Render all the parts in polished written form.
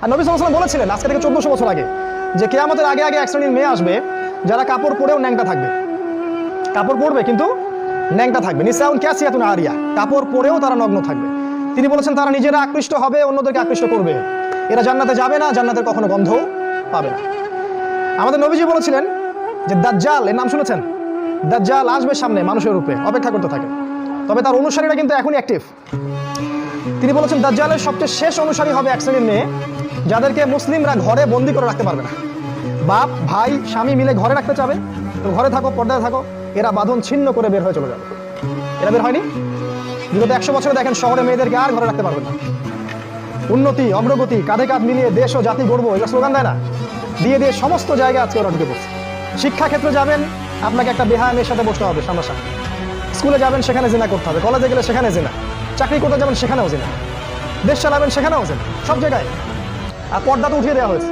আর নবী সাল্লাল্লাহু আলাইহি ওয়াসাল্লাম বলেছিলেন আজকে থেকে 1400 বছর আগে যে কিয়ামতের আগে আগে এক শ্রেণীর মেয়ে আসবে যারা কাপড় পরেও ন্যাংটা থাকবে। কাপড় পরবে কিন্তু ন্যাংটা থাকবে। নিসাউন কাসিয়াতুন আরিয়া, কাপড় পরেও তারা নগ্ন থাকবে। তিনি বলেছেন তারা নিজেরা আকৃষ্ট হবে, অন্যদেরকে আকৃষ্ট করবে। এরা জান্নাতে যাবে না, জান্নাতের কখনো গন্ধও পাবে না। আমাদের নবীজি বলেছিলেন যে দাজ্জাল, এর নাম শুনেছেন? দাজ্জাল আসবে সামনে মানুষের রূপে, অপেক্ষা করতে থাকে। তবে তার অনুসারীরা কিন্তু এখনই অ্যাক্টিভ। তিনি বলেছেন দাজ্জালের সবচেয়ে শেষ অনুসারী হবে এক শ্রেণীর মেয়ে যাদেরকে মুসলিমরা ঘরে বন্দি করে রাখতে পারবে না। বাপ ভাই স্বামী মিলে ঘরে রাখতে চাবে, তো ঘরে থাকো, পর্দায় থাকো, এরা বাঁধন ছিন্ন করে বের হয়ে চলে যাবে। এরা বের হয়নি। বিগত 100 বছরে দেখেন শহরে মেয়েদেরকে আর ঘরে রাখতে পারবেন না। উন্নতি, অগ্রগতি, কাঁধে কাঁধ মিলিয়ে দেশ ও জাতি গড়বো, এটা স্লোগান দেয় না? দিয়ে দিয়ে সমস্ত জায়গায় আজকে ওরা ঢুকে পড়ছে। শিক্ষাক্ষেত্রে যাবেন, আপনাকে একটা বেহায়া মেয়ের সাথে বসতে হবে সামনাসামনি। স্কুলে যাবেন, সেখানে জিনা করতে হবে। কলেজে গেলে সেখানে জিনা। চাকরি করতে যাবেন, সেখানেও জিনা। দেশ চালাবেন, সেখানেও জিনা। সব জায়গায়। আর পর্দা তো উঠিয়ে দেওয়া হয়েছে,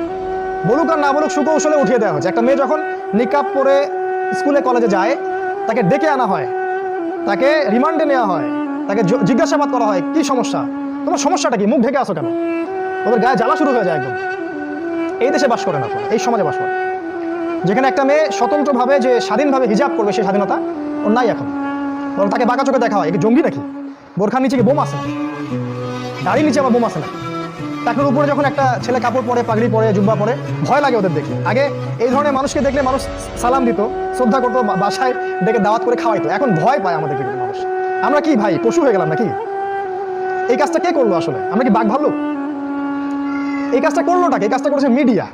বলুক আর না বলুক সুকৌশলে উঠিয়ে দেওয়া হয়েছে। একটা মেয়ে যখন নিকাব পরে স্কুলে কলেজে যায়, তাকে ডেকে আনা হয়, তাকে রিমান্ডে নেওয়া হয়, তাকে জিজ্ঞাসাবাদ করা হয়, কি সমস্যা, তোমার সমস্যাটা কি, মুখ ঢেকে আসো কেন? ওদের গায়ে জ্বালা শুরু হয়ে যায় একদম। এই দেশে বাস করেন আপনারা, এই সমাজে বাস করেন, যেখানে একটা মেয়ে স্বতন্ত্রভাবে যে স্বাধীনভাবে হিজাব করবে সেই স্বাধীনতা ওর নাই এখন। বরং তাকে বাঁকা চোখে দেখা হয়, একে জঙ্গি নাকি, বোরখার নিচে কি বোম আছে, গাড়ির নিচে আবার বোম আছে না। টাকনুর উপরে যখন একটা ছেলে কাপড় পরে, পাগড়ি পরে, জুব্বা পরে, ভয় লাগে ওদের দেখলে। আগে এই ধরনের মানুষকে দেখলে মানুষ সালাম দিত, শ্রদ্ধা করতো, বাসায় ডেকে দাওয়াত করে খাওয়াইতো। এখন ভয় পায় আমাদেরকে মানুষ। আমরা কি ভাই পশু হয়ে গেলাম নাকি? এই কাজটা কে করলো আসলে? আমরা কি বাঘ ভাল্লুক? এই কাজটা করলোটাকে? এই কাজটা করেছে মিডিয়া।